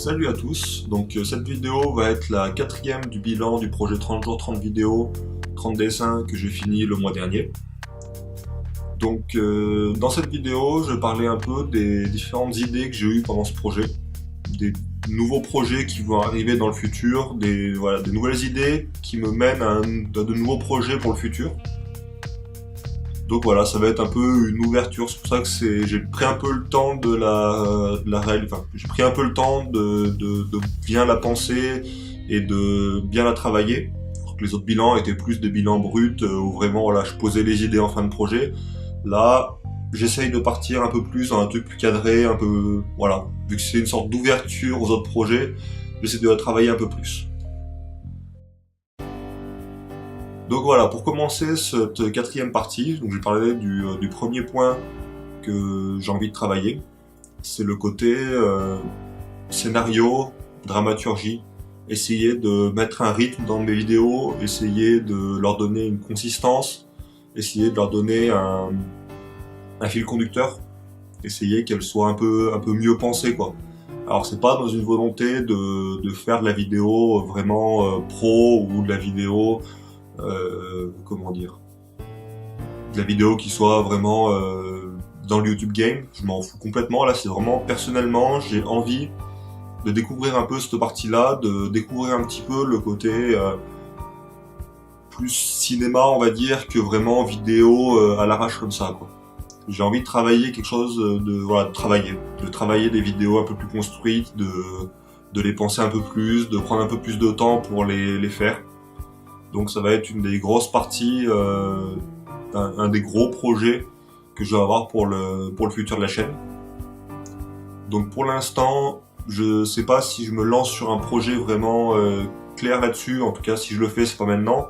Salut à tous, donc cette vidéo va être la quatrième du bilan du projet 30 jours, 30 vidéos, 30 dessins que j'ai fini le mois dernier. Donc dans cette vidéo, je vais parler un peu des différentes idées que j'ai eues pendant ce projet, des nouveaux projets qui vont arriver dans le futur, des nouvelles idées qui me mènent à de nouveaux projets pour le futur. Donc voilà, ça va être un peu une ouverture, c'est pour ça que j'ai pris un peu le temps de j'ai pris un peu le temps de bien la penser et de bien la travailler. Alors que les autres bilans étaient plus des bilans bruts où vraiment voilà, je posais les idées en fin de projet. Là, j'essaye de partir un peu plus dans un truc plus cadré, un peu voilà, vu que c'est une sorte d'ouverture aux autres projets, j'essaie de la travailler un peu plus. Donc voilà, pour commencer cette quatrième partie, donc je vais parler du premier point que j'ai envie de travailler. C'est le côté scénario, dramaturgie. Essayer de mettre un rythme dans mes vidéos, essayer de leur donner une consistance, essayer de leur donner un fil conducteur, essayer qu'elles soient un peu mieux pensées quoi. Alors c'est pas dans une volonté de faire de la vidéo vraiment pro ou de la vidéo de la vidéo qui soit vraiment dans le YouTube game, je m'en fous complètement. Là c'est vraiment personnellement, j'ai envie de découvrir un peu cette partie-là, de découvrir un petit peu le côté plus cinéma on va dire que vraiment vidéo à l'arrache comme ça quoi. J'ai envie de travailler quelque chose de travailler des vidéos un peu plus construites, de les penser un peu plus, de prendre un peu plus de temps pour les faire. Donc ça va être une des grosses parties, un des gros projets que je vais avoir pour le futur de la chaîne. Donc pour l'instant, je sais pas si je me lance sur un projet vraiment clair là-dessus, en tout cas si je le fais c'est pas maintenant,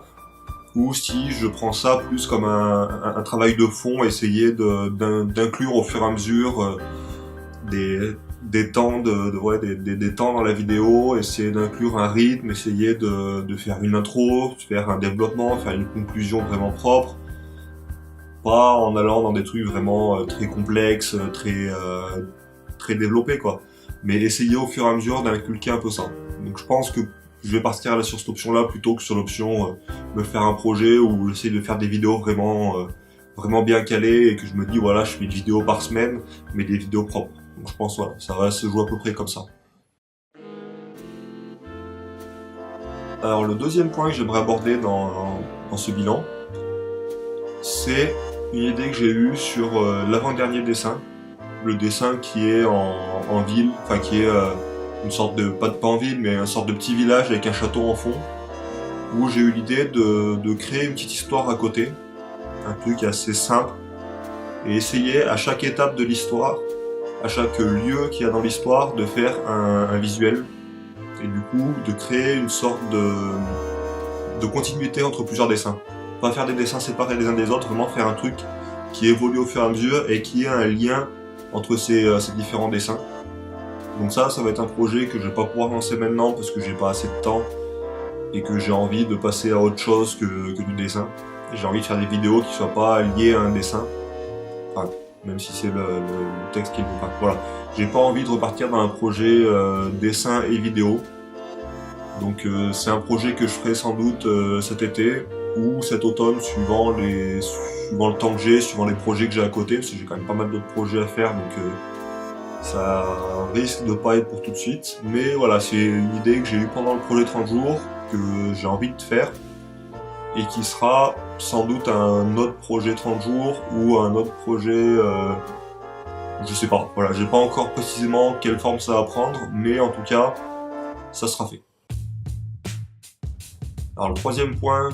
ou si je prends ça plus comme un travail de fond, essayer d'inclure au fur et à mesure des temps des temps dans la vidéo, essayer d'inclure un rythme, essayer de faire une intro, faire un développement, faire une conclusion vraiment propre, pas en allant dans des trucs vraiment très complexes, très développés quoi, mais essayer au fur et à mesure d'inculquer un peu ça. Donc je pense que je vais partir là sur cette option là plutôt que sur l'option me faire un projet où j'essaie de faire des vidéos vraiment bien calées et que je me dis voilà je fais une vidéo par semaine mais des vidéos propres. Donc je pense voilà, ça va se jouer à peu près comme ça. Alors le deuxième point que j'aimerais aborder dans ce bilan, c'est une idée que j'ai eue sur l'avant-dernier dessin. Le dessin qui est en ville, enfin qui est une sorte de, pas en ville, mais une sorte de petit village avec un château en fond, où j'ai eu l'idée de créer une petite histoire à côté, un truc assez simple, et essayer à chaque étape de l'histoire, à chaque lieu qu'il y a dans l'histoire, de faire un visuel, et du coup de créer une sorte de continuité entre plusieurs dessins. Pas faire des dessins séparés les uns des autres, vraiment faire un truc qui évolue au fur et à mesure et qui a un lien entre ces différents dessins. Donc ça va être un projet que je vais pas pouvoir lancer maintenant parce que j'ai pas assez de temps et que j'ai envie de passer à autre chose que du dessin. J'ai envie de faire des vidéos qui soient pas liées à un dessin. Enfin, même si c'est le texte qui est... Enfin, voilà. J'ai pas envie de repartir dans un projet dessin et vidéo. Donc c'est un projet que je ferai sans doute cet été ou cet automne suivant le temps que j'ai, suivant les projets que j'ai à côté, parce que j'ai quand même pas mal d'autres projets à faire, donc ça risque de pas être pour tout de suite. Mais voilà, c'est une idée que j'ai eue pendant le projet 30 jours, que j'ai envie de faire, et qui sera sans doute un autre projet 30 jours, ou un autre projet... je sais pas, voilà, j'ai pas encore précisément quelle forme ça va prendre, mais en tout cas, ça sera fait. Alors le troisième point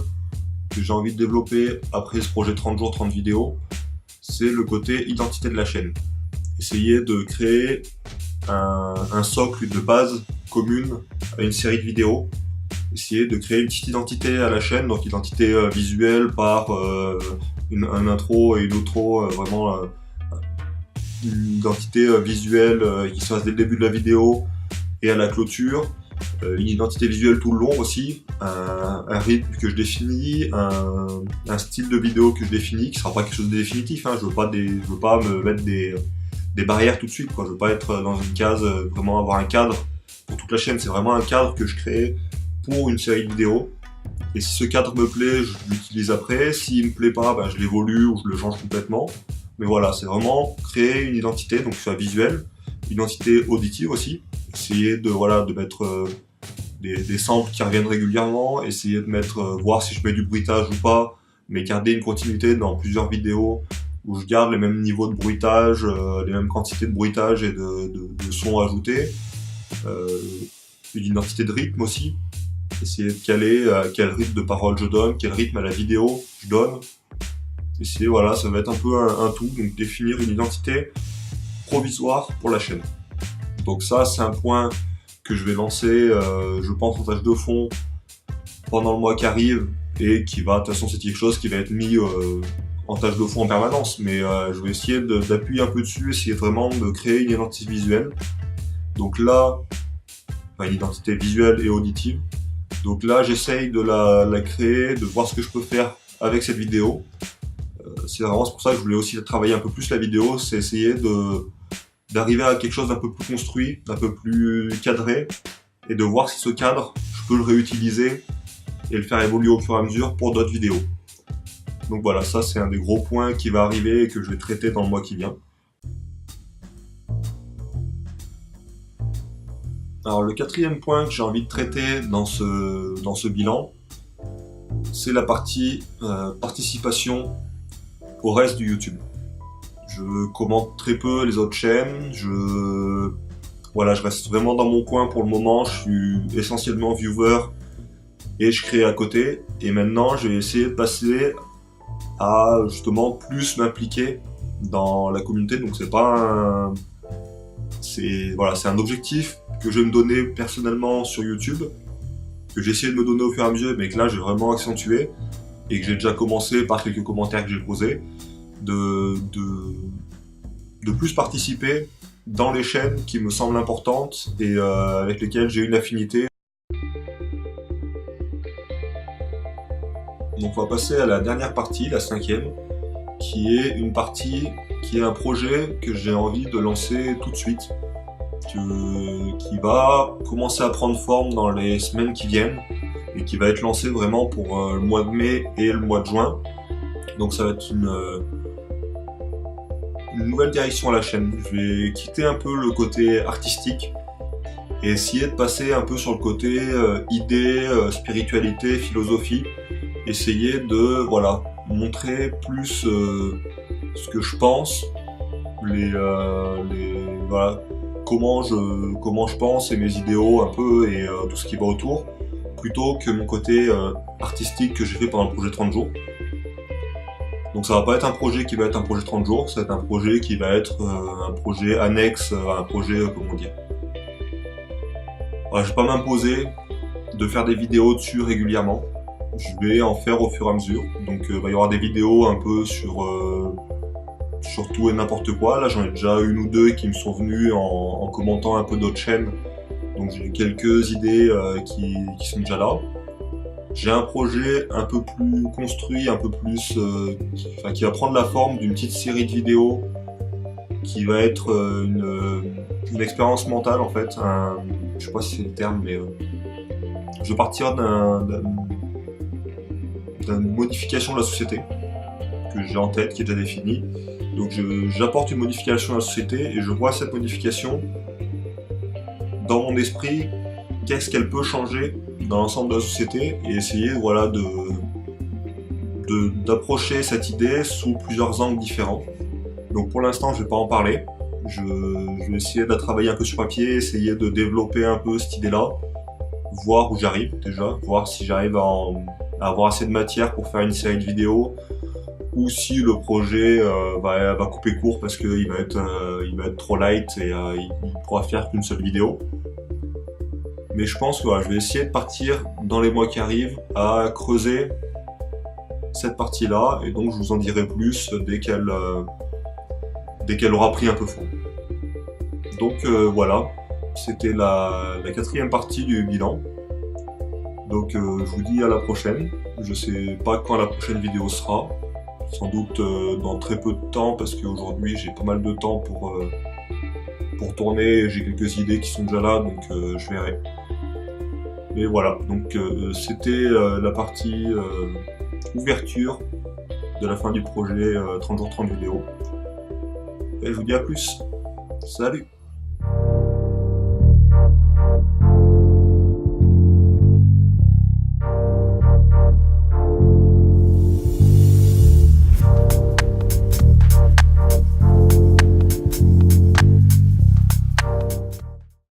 que j'ai envie de développer après ce projet 30 jours, 30 vidéos, c'est le côté identité de la chaîne. Essayer de créer un socle de base commune à une série de vidéos. Essayer de créer une petite identité à la chaîne, donc identité visuelle par un intro et une outro, vraiment une identité visuelle qui se fasse dès le début de la vidéo et à la clôture. Une identité visuelle tout le long aussi, un rythme que je définis, un style de vidéo que je définis, qui sera pas quelque chose de définitif, hein. Je veux pas me mettre des barrières tout de suite, quoi. Je veux pas être dans une case, vraiment avoir un cadre pour toute la chaîne, c'est vraiment un cadre que je crée pour une série de vidéos. Et si ce cadre me plaît, je l'utilise après. S'il me plaît pas, je l'évolue ou je le change complètement. Mais voilà, c'est vraiment créer une identité, donc soit visuelle, identité auditive aussi. Essayer de mettre des samples qui reviennent régulièrement, essayer de mettre, voir si je mets du bruitage ou pas, mais garder une continuité dans plusieurs vidéos où je garde les mêmes niveaux de bruitage, les mêmes quantités de bruitage et de sons ajoutés. Une identité de rythme aussi. Essayer de caler quel rythme de parole je donne, quel rythme à la vidéo je donne. Essayer, voilà, ça va être un peu un tout, donc définir une identité provisoire pour la chaîne. Donc ça, c'est un point que je vais lancer, je pense, en tâche de fond pendant le mois qui arrive et qui va, de toute façon, c'est quelque chose qui va être mis en tâche de fond en permanence, mais je vais essayer d'appuyer un peu dessus, essayer vraiment de créer une identité visuelle. Donc là, une identité visuelle et auditive. Donc là, j'essaye de la créer, de voir ce que je peux faire avec cette vidéo. C'est pour ça que je voulais aussi travailler un peu plus la vidéo, c'est essayer d'arriver à quelque chose d'un peu plus construit, d'un peu plus cadré, et de voir si ce cadre, je peux le réutiliser et le faire évoluer au fur et à mesure pour d'autres vidéos. Donc voilà, ça c'est un des gros points qui va arriver et que je vais traiter dans le mois qui vient. Alors le quatrième point que j'ai envie de traiter dans ce bilan, c'est la partie participation au reste du YouTube. Je commente très peu les autres chaînes, je reste vraiment dans mon coin pour le moment, je suis essentiellement viewer et je crée à côté. Et maintenant, je vais essayer de passer à justement plus m'impliquer dans la communauté. Donc c'est un objectif que je vais me donner personnellement sur YouTube, que j'ai essayé de me donner au fur et à mesure, mais que là j'ai vraiment accentué et que j'ai déjà commencé par quelques commentaires que j'ai posés, de plus participer dans les chaînes qui me semblent importantes et avec lesquelles j'ai une affinité. Donc on va passer à la dernière partie, la cinquième, qui est une partie qui est un projet que j'ai envie de lancer tout de suite, qui va commencer à prendre forme dans les semaines qui viennent et qui va être lancé vraiment pour le mois de mai et le mois de juin. Donc ça va être une nouvelle direction à la chaîne. Je vais quitter un peu le côté artistique et essayer de passer un peu sur le côté idée, spiritualité, philosophie. Essayer de montrer plus ce que je pense, comment je pense et mes idéaux un peu et tout ce qui va autour, plutôt que mon côté artistique que j'ai fait pendant le projet 30 jours. Donc ça va pas être un projet qui va être un projet 30 jours, ça va être un projet qui va être un projet annexe, un projet, comment dire. Je vais pas m'imposer de faire des vidéos dessus régulièrement. Je vais en faire au fur et à mesure. Donc il va y avoir des vidéos un peu sur tout et n'importe quoi. Là j'en ai déjà une ou deux qui me sont venues en commentant un peu d'autres chaînes. Donc j'ai quelques idées qui sont déjà là. J'ai un projet un peu plus construit, un peu plus qui va prendre la forme d'une petite série de vidéos qui va être une expérience mentale en fait. Je sais pas si c'est le terme, mais je vais partir d'une modification de la société que j'ai en tête, qui est déjà définie. Donc j'apporte une modification à la société et je vois cette modification dans mon esprit, qu'est-ce qu'elle peut changer dans l'ensemble de la société et essayer d'approcher cette idée sous plusieurs angles différents. Donc pour l'instant je vais pas en parler, je vais essayer de la travailler un peu sur papier, essayer de développer un peu cette idée-là, voir où j'arrive déjà, voir si j'arrive à avoir assez de matière pour faire une série de vidéos, ou si le projet va couper court parce qu'il va être trop light et il pourra faire qu'une seule vidéo. Mais je pense que je vais essayer de partir dans les mois qui arrivent à creuser cette partie-là, et donc je vous en dirai plus dès qu'elle aura pris un peu forme. Donc voilà, c'était la quatrième partie du bilan. Donc je vous dis à la prochaine. Je sais pas quand la prochaine vidéo sera, sans doute dans très peu de temps parce qu'aujourd'hui j'ai pas mal de temps pour pour tourner, j'ai quelques idées qui sont déjà là, donc je verrai. Mais voilà, donc c'était la partie ouverture de la fin du projet 30 jours 30 vidéos. Et je vous dis à plus. Salut!